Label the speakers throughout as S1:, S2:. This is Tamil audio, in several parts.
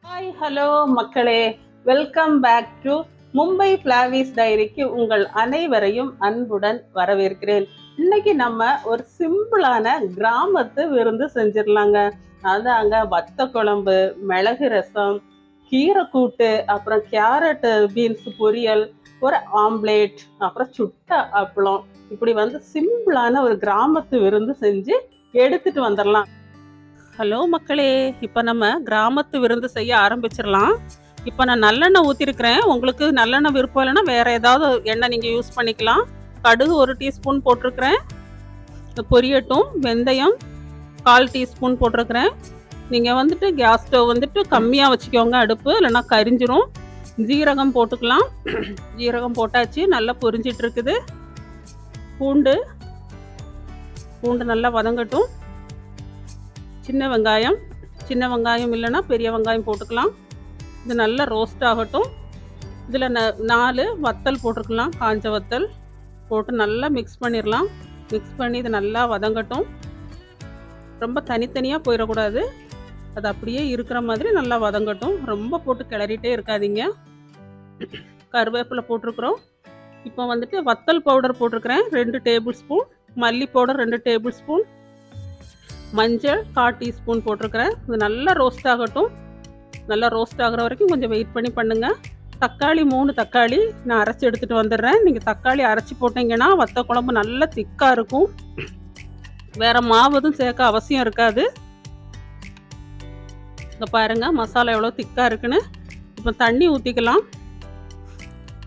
S1: ஹாய் ஹலோ மக்களே, வெல்கம் பேக் டு மும்பை ஃப்ளாவிஸ் டைரிக்கு உங்கள் அனைவரையும் அன்புடன் வரவேற்கிறேன். இன்னைக்கு நம்ம ஒரு சிம்பிளான கிராமத்து விருந்து செஞ்சிடலாங்க. அதாங்க வத்த குழம்பு, மிளகு ரசம், கீரை கூட்டு, அப்புறம் கேரட் பீன்ஸ் பொரியல், ஒரு ஆம்லேட், அப்புறம் சுட்ட அப்பளம். இப்படி சிம்பிளான ஒரு கிராமத்து விருந்து செஞ்சு எடுத்துட்டு வந்துடலாம். ஹலோ மக்களே, இப்போ நம்ம கிராமத்து விருந்து செய்ய ஆரம்பிச்சிடலாம். இப்போ நான் நல்லெண்ணெய் ஊற்றிருக்கிறேன். உங்களுக்கு நல்லெண்ணெய் விருப்பம் இல்லைன்னா வேறு ஏதாவது எண்ணெய் நீங்கள் யூஸ் பண்ணிக்கலாம். கடுகு 1 டீஸ்பூன் போட்டிருக்கிறேன். பொரியட்டும். வெந்தயம் 1/4 டீஸ்பூன் போட்டிருக்கிறேன். நீங்கள் கேஸ் ஸ்டவ் கம்மியாக வச்சுக்கோங்க அடுப்பு, இல்லைன்னா கரிஞ்சிரும். ஜீரகம் போட்டுக்கலாம். ஜீரகம் போட்டாச்சு, நல்லா பொரிஞ்சிட்டு இருக்குது. பூண்டு நல்லா வதங்கட்டும். சின்ன வெங்காயம் இல்லைன்னா பெரிய வெங்காயம் போட்டுக்கலாம். இது நல்லா ரோஸ்ட் ஆகட்டும். இதில் 4 வத்தல் போட்டுக்கலாம். காஞ்ச வத்தல் போட்டு நல்லா மிக்ஸ் பண்ணிடலாம். மிக்ஸ் பண்ணி இது நல்லா வதங்கட்டும். ரொம்ப தனித்தனியாக போயிடக்கூடாது, அது அப்படியே இருக்கிற மாதிரி நல்லா வதங்கட்டும். ரொம்ப போட்டு கிளறிட்டே இருக்காதீங்க. கருவேப்பிலை போட்டிருக்கிறோம். இப்போ வத்தல் பவுடர் போட்டிருக்கிறேன் 2 டேபிள் ஸ்பூன், மல்லி பவுடர் 2 டேபிள் ஸ்பூன், மஞ்சள் 1/4 டீஸ்பூன் போட்டிருக்கிறேன். இது நல்லா ரோஸ்ட் ஆகட்டும். நல்லா ரோஸ்ட் ஆகிற வரைக்கும் கொஞ்சம் வெயிட் பண்ணி பண்ணுங்கள். தக்காளி 3 தக்காளி நான் அரைச்சி எடுத்துகிட்டு வந்துடுறேன். நீங்கள் தக்காளி அரைச்சி போட்டிங்கன்னா வத்த குழம்பு நல்லா திக்காக இருக்கும். வேறு மாவதும் சேர்க்க அவசியம் இருக்காது. இங்கே பாருங்கள் மசாலா எவ்வளோ திக்காக இருக்குன்னு. இப்போ தண்ணி ஊற்றிக்கலாம்.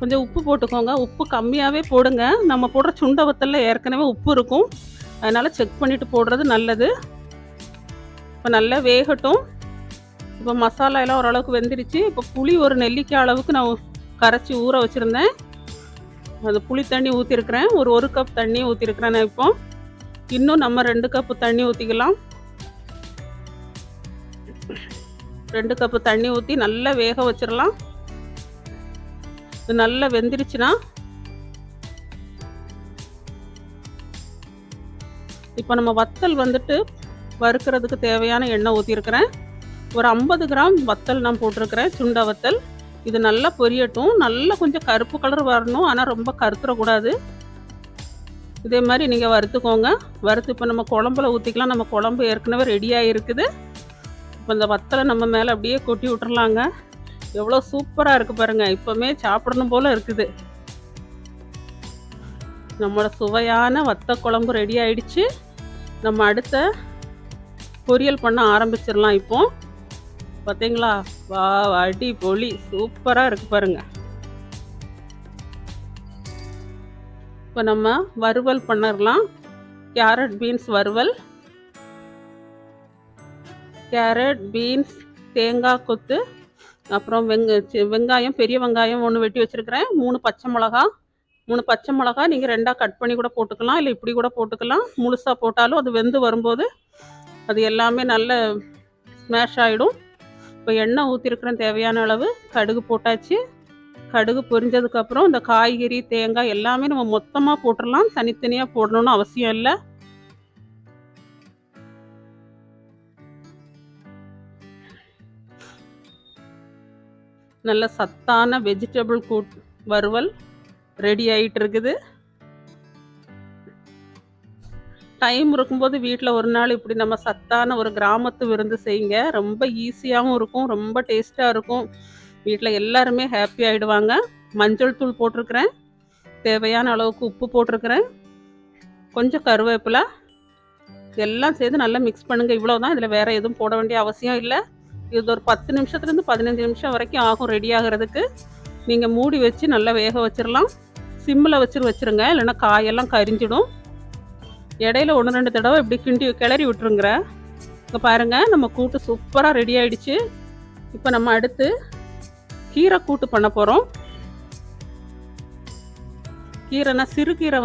S1: கொஞ்சம் உப்பு போட்டுக்கோங்க. உப்பு கம்மியாகவே போடுங்க. நம்ம போடுற சுண்ட வத்தலில் ஏற்கனவே உப்பு இருக்கும், அதனால் செக் பண்ணிவிட்டு போடுறது நல்லது. இப்போ நல்லா வேகட்டும். இப்போ மசாலா எல்லாம் ஓரளவுக்கு வெந்துருச்சு. இப்போ புளி ஒரு நெல்லிக்காய் அளவுக்கு நான் கரைச்சி ஊற வச்சுருந்தேன். அது புளி தண்ணி ஊற்றிருக்கிறேன். ஒரு கப் தண்ணி ஊற்றிருக்கிறேன் நான். இப்போ இன்னும் நம்ம 2 கப்பு தண்ணி ஊற்றிக்கலாம். 2 கப்பு தண்ணி ஊற்றி நல்லா வேக வச்சிடலாம். இது நல்லா வெந்துருச்சுன்னா இப்போ நம்ம வத்தல் வறுக்கிறதுக்கு தேவையான எண்ணெய் ஊற்றிருக்கிறேன். ஒரு 50 கிராம் வத்தல் நான் போட்டிருக்கிறேன், சுண்ட வத்தல். இது நல்லா பொரியட்டும். நல்லா கொஞ்சம் கருப்பு கலர் வரணும், ஆனால் ரொம்ப கருத்துறக்கூடாது. இதே மாதிரி நீங்கள் வறுத்துக்கோங்க. வறுத்து இப்போ நம்ம குழம்புல ஊற்றிக்கலாம். நம்ம குழம்பு ஏற்கனவே ரெடியாக இருக்குது. இப்போ இந்த வத்தலை நம்ம மேலே அப்படியே கொட்டி விட்டுறலாங்க. எவ்வளோ சூப்பராக இருக்குது பாருங்கள். இப்போவுமே சாப்பிடணும் போல் இருக்குது. நம்மளோட சுவையான வத்த குழம்பு ரெடி ஆயிடுச்சு. நம்ம அடுத்த பொரியல் பண்ண ஆரம்பிச்சிடலாம். இப்போ பார்த்தீங்களா, வா அடி பொலி சூப்பராக இருக்கு பாருங்க. இப்போ நம்ம வறுவல் பண்ணிடலாம். கேரட் பீன்ஸ் வறுவல். கேரட் பீன்ஸ், தேங்காய் கொத்து, அப்புறம் வெங்காயம், பெரிய வெங்காயம் 1 வெட்டி வச்சுருக்கிறேன். 3 பச்சை மிளகா நீங்கள் 2ஆக கட் பண்ணி கூட போட்டுக்கலாம், இல்லை இப்படி கூட போட்டுக்கலாம். முழுசாக போட்டாலும் அது வெந்து வரும்போது அது எல்லாமே நல்ல ஸ்மேஷ் ஆகிடும். இப்போ எண்ணெய் ஊற்றிருக்கிறேன் தேவையான அளவு. கடுகு போட்டாச்சு. கடுகு பொரிஞ்சதுக்கப்புறம் இந்த காய்கறி, தேங்காய் எல்லாமே நம்ம மொத்தமாக போட்டுடலாம். தனித்தனியாக போடணும்னு அவசியம் இல்லை. நல்ல சத்தான வெஜிடபிள் கூட் வறுவல் ரெடி ஆகிட்டு இருக்குது. டைம் இருக்கும்போது வீட்டில் ஒரு நாள் இப்படி நம்ம சத்தான ஒரு கிராமத்து விருந்து செய்யுங்க. ரொம்ப ஈஸியாகவும் இருக்கும், ரொம்ப டேஸ்ட்டாக இருக்கும். வீட்டில் எல்லாருமே ஹாப்பி ஆகிடுவாங்க. மஞ்சள் தூள் போட்டிருக்கிறேன். தேவையான அளவுக்கு உப்பு போட்டிருக்கிறேன். கொஞ்சம் கருவேப்பிலை. எல்லாம் சேர்த்து நல்லா மிக்ஸ் பண்ணுங்கள். இவ்வளோ தான். இதில் வேறு எதுவும் போட வேண்டிய அவசியம் இல்லை. இது ஒரு 10 நிமிஷத்துலேருந்து 15 நிமிஷம் வரைக்கும் ஆகும் ரெடி ஆகிறதுக்கு. நீங்கள் மூடி வச்சு நல்லா வேக வச்சிடலாம். சிம்மில் வச்சுருங்க, இல்லைன்னா காயெல்லாம் கரிஞ்சிடும். இடையில 1-2 தடவை இப்படி கிளறி விட்டுருங்க. இப்போ பாருங்கள், நம்ம கூட்டு சூப்பராக ரெடி ஆகிடுச்சு. இப்போ நம்ம அடுத்து கீரை கூட்டு பண்ண போகிறோம். கீரைனா சிறுகீரை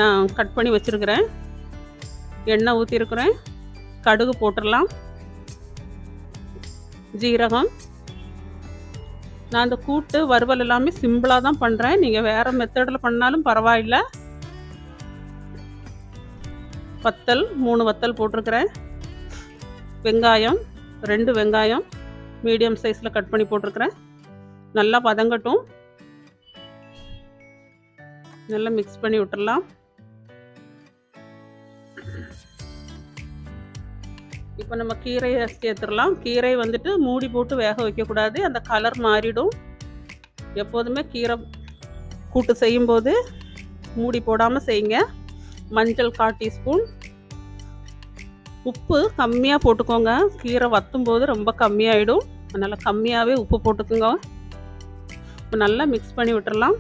S1: நான் கட் பண்ணி வச்சுருக்கிறேன். எண்ணெய் ஊற்றிருக்கிறேன். கடுகு போட்டுடலாம். ஜீரகம். நான் இந்த கூட்டு வறுவல் எல்லாமே சிம்பிளாக தான் பண்ணுறேன். நீங்கள் வேறு மெத்தடில் பண்ணாலும் பரவாயில்லை. வத்தல் 3 வத்தல் போட்டிருக்கிறேன். வெங்காயம் 2 வெங்காயம், மீடியம் சைஸில் கட் பண்ணி போட்டிருக்கிறேன். நல்லா வதங்கட்டும். நல்லா மிக்ஸ் பண்ணி விட்டுடலாம். இப்போ நம்ம கீரையை சேர்த்துடலாம். கீரை வந்துட்டு மூடி போட்டு வேக வைக்கக்கூடாது, அந்த கலர் மாறிடும். எப்போதுமே கீரை கூட்டு செய்யும்போது மூடி போடாமல் செய்யுங்க. மஞ்சள் 1/4 டீஸ்பூன். உப்பு கம்மியாக போட்டுக்கோங்க, கீரை வற்றும் போது ரொம்ப கம்மியாயிடும். அதனால் கம்மியாகவே உப்பு போட்டுக்கோங்க. இப்போ நல்லா மிக்ஸ் பண்ணி விட்டுடலாம்.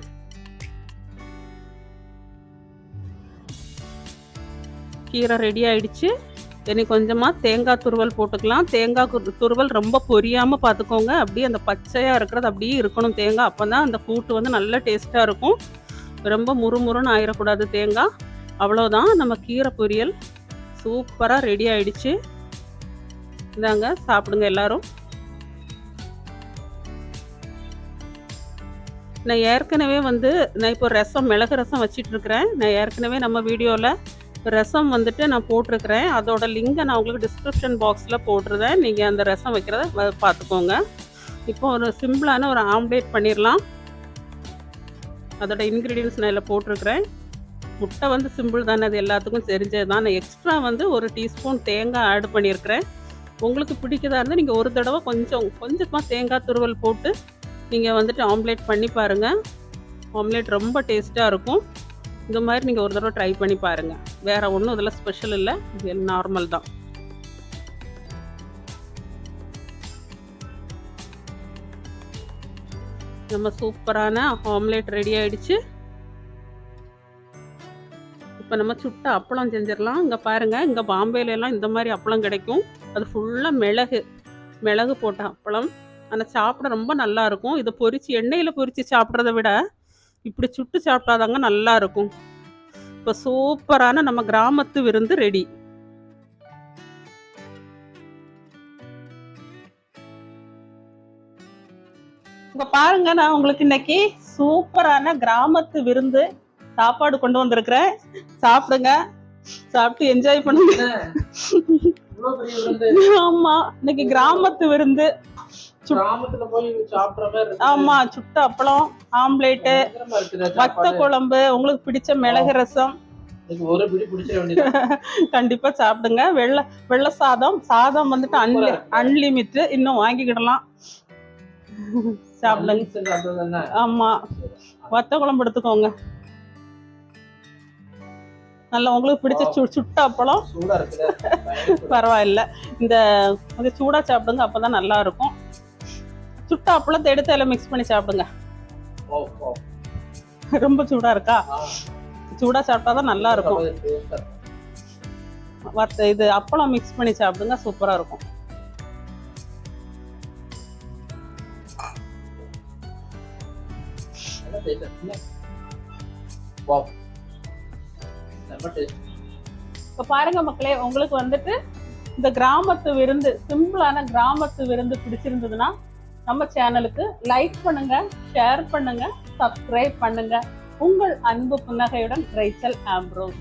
S1: கீரை ரெடி ஆயிடுச்சு. இனி கொஞ்சமாக தேங்காய் துருவல் போட்டுக்கலாம். தேங்காய் துருவல் ரொம்ப பொரியாமல் பார்த்துக்கோங்க. அப்படியே அந்த பச்சையாக இருக்கிறது அப்படியே இருக்கணும் தேங்காய். அப்போ தான் அந்த கூட்டு வந்து நல்ல டேஸ்ட்டாக இருக்கும். ரொம்ப முறுமுறுன்னு ஆயிடக்கூடாது தேங்காய். அவ்வளோதான், நம்ம கீரை பொரியல் சூப்பராக ரெடி ஆயிடுச்சு. இந்தாங்க, சாப்பிடுங்க எல்லாரும். நான் ஏற்கனவே நான் இப்போ ரசம், மிளகு ரசம் வச்சிட்டு இருக்கிறேன். நான் ஏற்கனவே நம்ம வீடியோவில் ரசம் வந்துட்டு நான் போட்டிருக்கிறேன். அதோட லிங்கை நான் உங்களுக்கு டிஸ்கிரிப்ஷன் பாக்ஸில் போட்டுருந்தேன். நீங்கள் அந்த ரசம் வைக்கிறத பார்த்துக்கோங்க. இப்போ ஒரு சிம்பிளான ஒரு ஆம்லேட் பண்ணிடலாம். அதோட இன்க்ரீடியன்ஸ் நான் இதில் போட்டிருக்கிறேன். முட்டை சிம்பிள் தானே, அது எல்லாத்துக்கும் தெரிஞ்சது தான். நான் எக்ஸ்ட்ரா 1 டீஸ்பூன் தேங்காய் ஆட் பண்ணியிருக்கிறேன். உங்களுக்கு பிடிக்கதா இருந்தால் நீங்கள் ஒரு தடவை கொஞ்சமாக தேங்காய் துருவல் போட்டு நீங்கள் ஆம்லேட் பண்ணி பாருங்கள். ஆம்லேட் ரொம்ப டேஸ்ட்டாக இருக்கும். இந்த மாதிரி நீங்கள் ஒரு தடவை ட்ரை பண்ணி பாருங்கள். வேறு ஒன்றும் இதில் ஸ்பெஷல் இல்லை, இது நார்மல் தான். நம்ம சூப்பரான ஆம்லேட் ரெடி ஆயிடுச்சு. இப்போ நம்ம சுட்ட அப்பளம் செஞ்சிடலாம். இங்கே பாருங்கள், இங்கே பாம்பேலெல்லாம் இந்த மாதிரி அப்பளம் கிடைக்கும். அது ஃபுல்லாக மிளகு போட்ட அப்பளம். ஆனால் சாப்பிட ரொம்ப நல்லா இருக்கும். இதை எண்ணெயில் பொரித்து சாப்பிட்றத விட இப்படி சுட்டு சாப்பிட்டாதாங்க நல்லா இருக்கும். இப்போ சூப்பரான நம்ம கிராமத்து விருந்து ரெடி. இங்க பாருங்க, நான் உங்களுக்கு இன்னைக்கு சூப்பரான கிராமத்து விருந்து சாப்பாடு கொண்டு வந்திருக்கிறேன். சாப்பிடுங்க, சாப்பிட்டு என்ஜாய் பண்ணுங்க. ஆமா, இன்னைக்கு கிராமத்து விருந்து. ஆமா, சுட்ட அப்பளம், ஆம்லேட்டு, வத்த குழம்பு, உங்களுக்கு பிடிச்ச மிளகு ரசம். கண்டிப்பா சாப்பிடுங்க. வெள்ளை சாதம் அன்லிமிட்டட், இன்னும் வாங்கிக்கிடலாம். சாப்பிடுங்க. ஆமா, வத்த குழம்பு எடுத்துக்கோங்க. நல்லா உங்களுக்கு பிடிச்ச சுட்ட அப்பளம். பரவாயில்ல, இந்த சூடா சாப்பிடுங்க, அப்பதான் நல்லா இருக்கும். சுட்ட அப்பளத்தை எடுத்து எல்லாம் மிக்ஸ் பண்ணி சாப்பிடுங்க. ரொம்ப சூடா இருக்கா? சூடா சாப்பிட்டாதான் நல்லா இருக்கும். இது அப்பளம் மிக்ஸ் பண்ணி சாப்பிடுங்க, சூப்பரா இருக்கும். இப்ப பாருங்க மக்களே, உங்களுக்கு இந்த கிராமத்து விருந்து, சிம்பிளான கிராமத்து விருந்து பிடிச்சிருந்ததுன்னா நம்ம சேனலுக்கு லைக் பண்ணுங்க, ஷேர் பண்ணுங்க, சப்ஸ்கிரைப் பண்ணுங்க. உங்கள் அன்பு புன்னகையுடன் ரேச்சல் ஆம்ப்ரோஸ்.